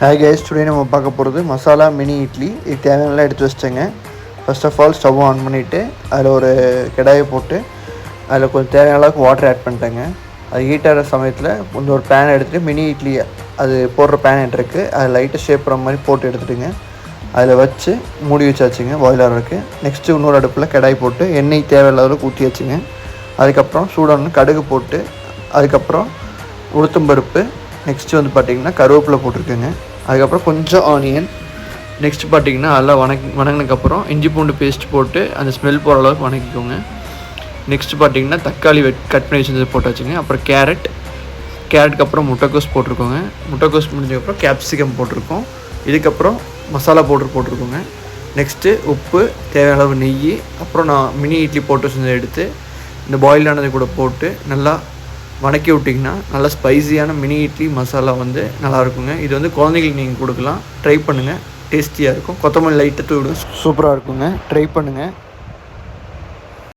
Hi guys, today நம்ம பார்க்க போகிறது மசாலா மினி இட்லி. இது தேவையானலாம் எடுத்து வச்சிட்டேங்க. First of all stove on பண்ணிவிட்டு அதில் ஒரு கடாயை போட்டு அதில் கொஞ்சம் தேவையான அளவுக்கு வாட்டர் ஆட் பண்ணிட்டேங்க. அது ஹீட் ஆகிற சமயத்தில் கொஞ்சம் ஒரு பேன் எடுத்துகிட்டு மினி இட்லி அது போடுற பேன் இருக்குது, அது லைட்டாக ஷேப் பண்ணுற மாதிரி போட்டு எடுத்துகிட்டுங்க. அதில் வச்சு மூடி வச்சாச்சுங்க பாயில் ஆகிறதுக்கு. நெக்ஸ்ட்டு இன்னொரு அடுப்பில் கடாய் போட்டு எண்ணெய் தேவையில்லாத அளவுக்கு ஊற்றி வச்சுங்க. அதுக்கப்புறம் சூடான கடுகு போட்டு அதுக்கப்புறம் உளுத்தம்பருப்பு, நெக்ஸ்ட்டு வந்து பார்த்திங்கன்னா கருவேப்பிலை போட்டிருக்கேங்க. அதுக்கப்புறம் கொஞ்சம் ஆனியன், நெக்ஸ்ட்டு பார்த்திங்கன்னா அதெல்லாம் வணங்கினதுக்கப்புறம் இஞ்சி பூண்டு பேஸ்ட் போட்டு அந்த ஸ்மெல் போகிற அளவுக்கு வணக்கிக்கோங்க. நெக்ஸ்ட்டு பார்த்திங்கன்னா தக்காளி கட் பண்ணி வச்சு போட்டாச்சுங்க. அப்புறம் கேரட்டுக்கு அப்புறம் முட்டைக்கோஸ் போட்டிருக்கோங்க. முட்டைக்கோஸ் முடிஞ்சதுக்கப்புறம் கேப்சிகம் போட்டிருக்கோம். இதுக்கப்புறம் மசாலா பவுடர் போட்டிருக்கோங்க. நெக்ஸ்ட்டு உப்பு, தேவையான அளவு நெய், அப்புறம் நான் மினி இட்லி போட்டு வச்சு எடுத்து இந்த பாயில் ஆனது கூட போட்டு நல்லா வணக்கி விட்டிங்கன்னா நல்லா ஸ்பைஸியான மினி இட்லி மசாலா வந்து நல்லாயிருக்குங்க. இது வந்து குழந்தைங்களுக்கு நீங்கள் கொடுக்கலாம், ட்ரை பண்ணுங்கள், டேஸ்டியாக இருக்கும். கொத்தமல்லி லைட்டாக தூவிடும், சூப்பராக இருக்குங்க. ட்ரை பண்ணுங்கள்.